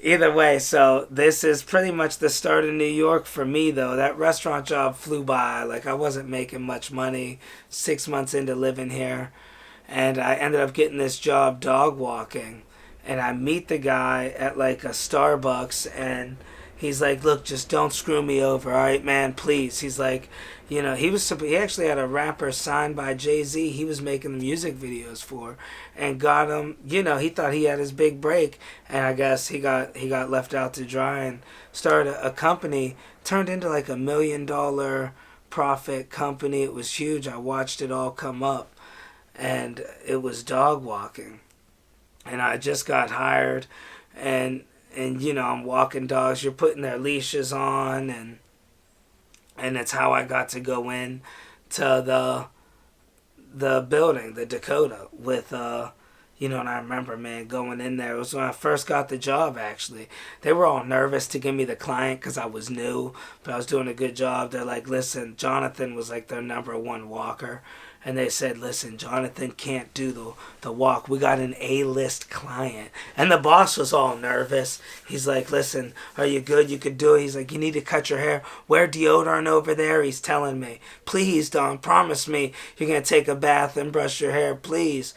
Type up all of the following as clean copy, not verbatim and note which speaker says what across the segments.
Speaker 1: Either way, so this is pretty much the start of New York for me, though. That restaurant job flew by. Like, I wasn't making much money 6 months into living here. And I ended up getting this job dog walking. And I meet the guy at like a Starbucks, and he's like, "Look, just don't screw me over, all right, man, please." He's like, he actually had a rapper signed by Jay-Z. He was making the music videos for, and got him. He thought he had his big break, and I guess he got left out to dry and started a company. Turned into like $1 million profit company. It was huge. I watched it all come up, and it was dog walking. And I just got hired, and I'm walking dogs. You're putting their leashes on, and it's how I got to go in to the building, the Dakota, with and I remember, man, going in there. It was when I first got the job, actually. They were all nervous to give me the client because I was new, but I was doing a good job. They're like, listen, Jonathan was like their number one walker. And they said, listen, Jonathan can't do the walk. We got an A-list client. And the boss was all nervous. He's like, listen, are you good? You could do it. He's like, you need to cut your hair. Wear deodorant over there. He's telling me, please, Don, promise me you're going to take a bath and brush your hair, please.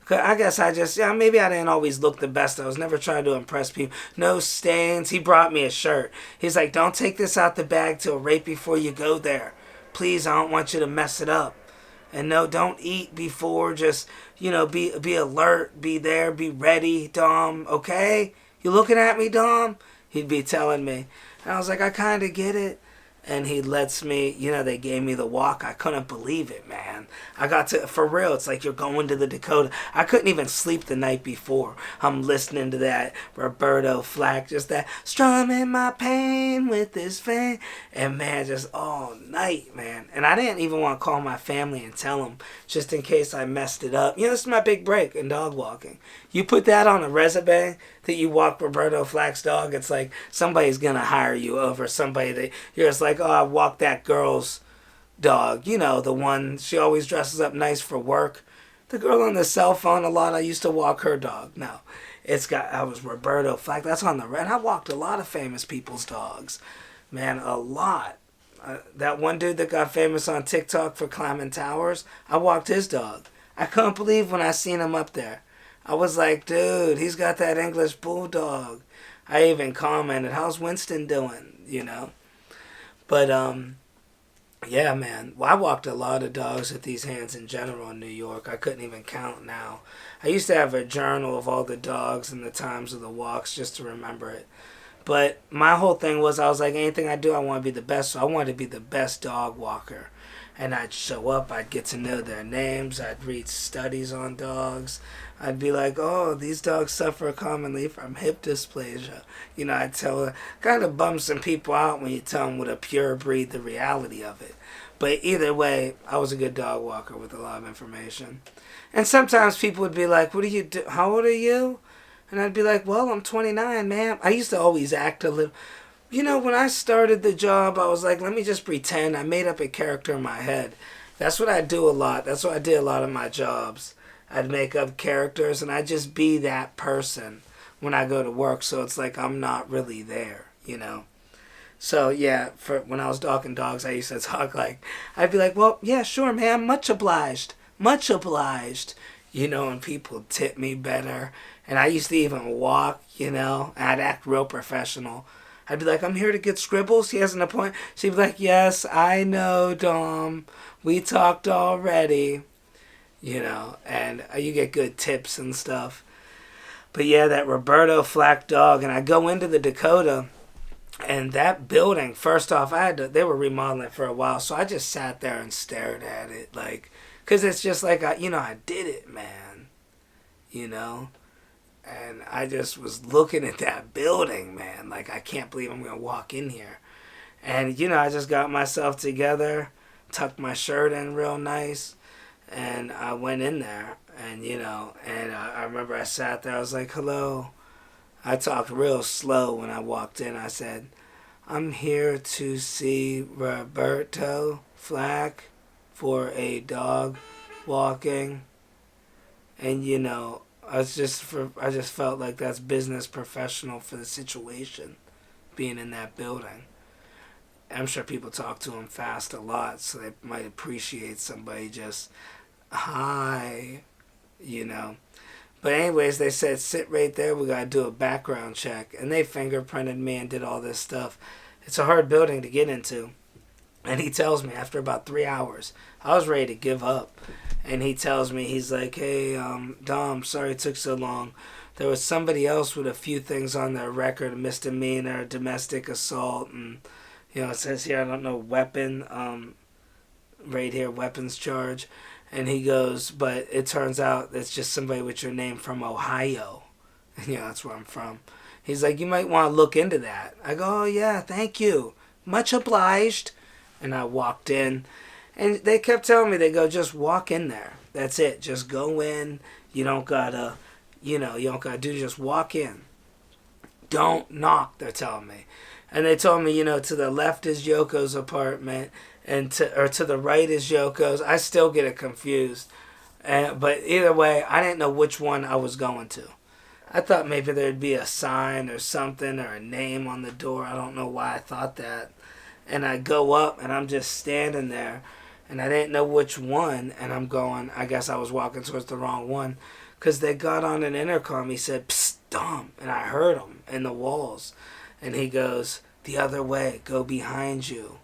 Speaker 1: I guess maybe I didn't always look the best. I was never trying to impress people. No stains. He brought me a shirt. He's like, don't take this out the bag till right before you go there. Please, I don't want you to mess it up. And no, don't eat before. Just, be alert, be there, be ready, Dom, okay? You looking at me, Dom? He'd be telling me. And I was like, I kind of get it. And he lets me, they gave me the walk. I couldn't believe it, man. I got to, for real, it's like you're going to the Dakota. I couldn't even sleep the night before. I'm listening to that Roberta Flack, just that, strumming my pain with this fan. And man, just all night, man. And I didn't even want to call my family and tell them, just in case I messed it up. This is my big break in dog walking. You put that on a resume that you walk Roberta Flack's dog, it's like somebody's going to hire you over somebody that you're just like, oh, I walked that girl's dog. The one, she always dresses up nice for work. The girl on the cell phone a lot, I used to walk her dog. No, I was Roberta Flack. That's on the red. I walked a lot of famous people's dogs. Man, a lot. That one dude that got famous on TikTok for climbing towers, I walked his dog. I couldn't believe when I seen him up there. I was like, dude, he's got that English bulldog. I even commented, how's Winston doing, But, yeah, man. Well, I walked a lot of dogs with these hands in general in New York. I couldn't even count now. I used to have a journal of all the dogs and the times of the walks just to remember it. But my whole thing was, I was like, anything I do, I want to be the best. So I wanted to be the best dog walker. And I'd show up, I'd get to know their names, I'd read studies on dogs. I'd be like, oh, these dogs suffer commonly from hip dysplasia. I'd kind of bum some people out when you tell them with a pure breed the reality of it. But either way, I was a good dog walker with a lot of information. And sometimes people would be like, what do you do? How old are you? And I'd be like, well, I'm 29, man. I used to always act a little... when I started the job, I was like, let me just pretend. I made up a character in my head. That's what I do a lot. That's what I did a lot of my jobs. I'd make up characters, and I'd just be that person when I go to work, so it's like I'm not really there, So, yeah, for when I was dogging dogs, I used to talk like, I'd be like, well, yeah, sure, man, much obliged. Much obliged. And people tip me better. And I used to even walk, and I'd act real professional. I'd be like, I'm here to get scribbles. He has an appointment. She'd be like, yes, I know, Dom. We talked already. And you get good tips and stuff. But yeah, that Roberta Flack dog. And I go into the Dakota, and that building, first off, they were remodeling for a while. So I just sat there and stared at it. Like, because it's just like, I did it, man. And I just was looking at that building, man. Like, I can't believe I'm going to walk in here. And, I just got myself together, tucked my shirt in real nice, and I went in there. And, I remember I sat there. I was like, hello. I talked real slow when I walked in. I said, I'm here to see Roberta Flack for a dog walking. And, I just felt like that's business professional for the situation, being in that building. I'm sure people talk to him fast a lot, so they might appreciate somebody just hi, you know. But anyways, they said sit right there. We gotta do a background check, and they fingerprinted me and did all this stuff. It's a hard building to get into. And he tells me after about 3 hours, I was ready to give up. And he tells me, he's like, hey, Dom, sorry it took so long. There was somebody else with a few things on their record, a misdemeanor, domestic assault, and, it says here, I don't know, weapon, right here, weapons charge. And he goes, but it turns out it's just somebody with your name from Ohio. That's where I'm from. He's like, you might want to look into that. I go, oh, yeah, thank you. Much obliged. And I walked in, and they kept telling me, they go, just walk in there. That's it. Just go in. You don't gotta, you don't gotta do, just walk in. Don't knock, they're telling me. And they told me, to the left is Yoko's apartment, and to the right is Yoko's. I still get it confused. But either way, I didn't know which one I was going to. I thought maybe there'd be a sign or something or a name on the door. I don't know why I thought that. And I go up, and I'm just standing there, and I didn't know which one, and I'm going, I guess I was walking towards the wrong one, because they got on an intercom. He said, psst, Dom, and I heard him in the walls, and he goes, the other way, go behind you,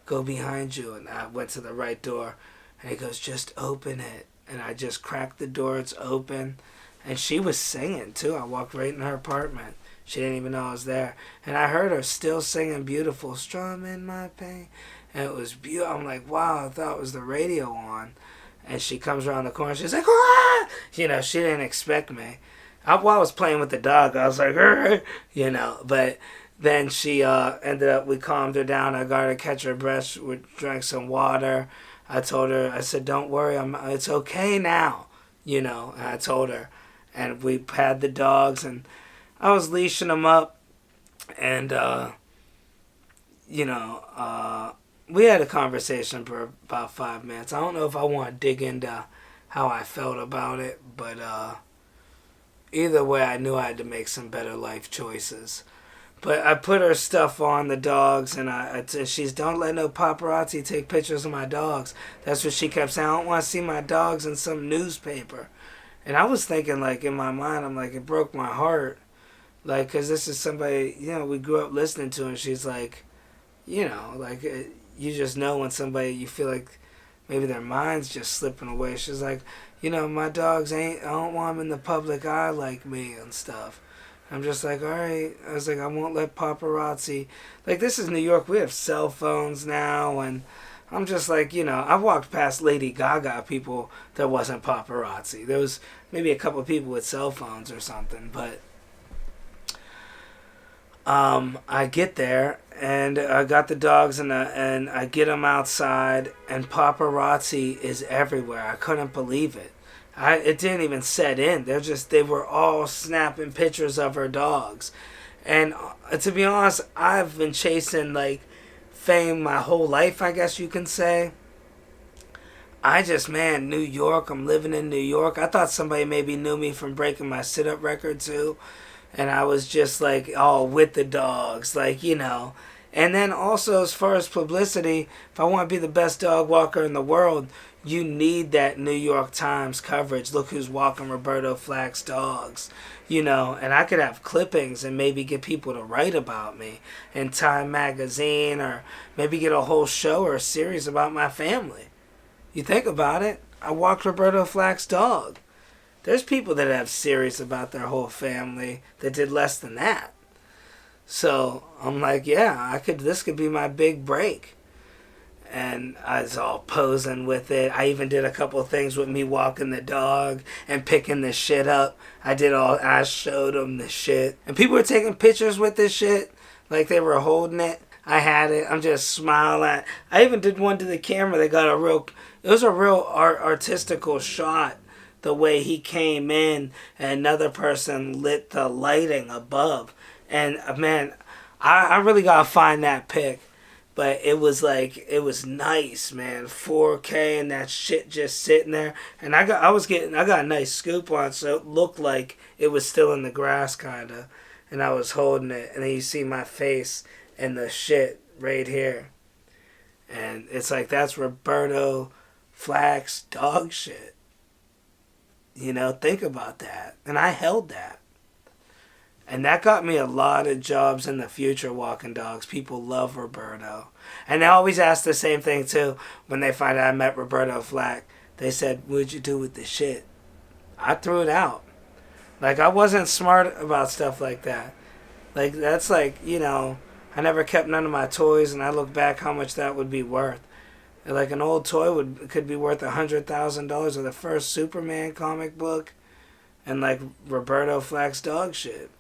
Speaker 1: and I went to the right door, and he goes, just open it, and I just cracked the door, it's open, and she was singing, too. I walked right in her apartment. She didn't even know I was there. And I heard her still singing beautiful, Strumming My Pain. And it was beautiful. I'm like, wow, I thought it was the radio on. And she comes around the corner. She's like, ah! She didn't expect me. While I was playing with the dog, I was like, But then she ended up, we calmed her down. I got her to catch her breath. We drank some water. I told her, I said, don't worry, it's okay now. And I told her. And we had the dogs, and I was leashing them up, and, we had a conversation for about 5 minutes. I don't know if I want to dig into how I felt about it, but either way, I knew I had to make some better life choices. But I put her stuff on the dogs, and she's, don't let no paparazzi take pictures of my dogs. That's what she kept saying. I don't want to see my dogs in some newspaper. And I was thinking, like, in my mind, I'm like, it broke my heart. Like, because this is somebody, we grew up listening to, and she's like, you just know when somebody, you feel like maybe their mind's just slipping away. She's like, my dogs I don't want them in the public eye like me and stuff. I'm just like, all right. I was like, I won't let paparazzi. Like, this is New York. We have cell phones now, and I'm just like, I walked past Lady Gaga people that wasn't paparazzi. There was maybe a couple of people with cell phones or something, but I get there, and I got the dogs, and I get them outside, and paparazzi is everywhere. I couldn't believe it. It didn't even set in. They were all snapping pictures of her dogs. And to be honest, I've been chasing, like, fame my whole life, I guess you can say. New York, I'm living in New York. I thought somebody maybe knew me from breaking my sit-up record, too. And I was just like, with the dogs, like, And then also, as far as publicity, if I want to be the best dog walker in the world, you need that New York Times coverage. Look who's walking Roberta Flack's dogs, And I could have clippings and maybe get people to write about me in Time Magazine, or maybe get a whole show or a series about my family. You think about it, I walked Roberta Flack's dog. There's people that have series about their whole family that did less than that. So I'm like, yeah, this could be my big break. And I was all posing with it. I even did a couple of things with me walking the dog and picking the shit up. I showed them the shit. And people were taking pictures with this shit, like they were holding it. I had it. I'm just smiling. I even did one to the camera. It was a real artistical shot. The way he came in, and another person lit the lighting above. And man, I really gotta find that pic, But it was like it was nice, man. 4K and that shit just sitting there. And I got a nice scoop on, so it looked like it was still in the grass, kinda. And I was holding it, and then you see my face and the shit right here, and it's like that's Roberto Flack's dog shit. Think about that. And I held that. And that got me a lot of jobs in the future walking dogs. People love Roberto. And they always ask the same thing too when they find out I met Roberto Flack. They said, "What'd you do with the shit?" I threw it out. Like, I wasn't smart about stuff like that. Like, that's like, I never kept none of my toys, and I look back how much that would be worth. Like, an old toy could be worth $100,000 of the first Superman comic book and, like, Roberto Flack's dog shit.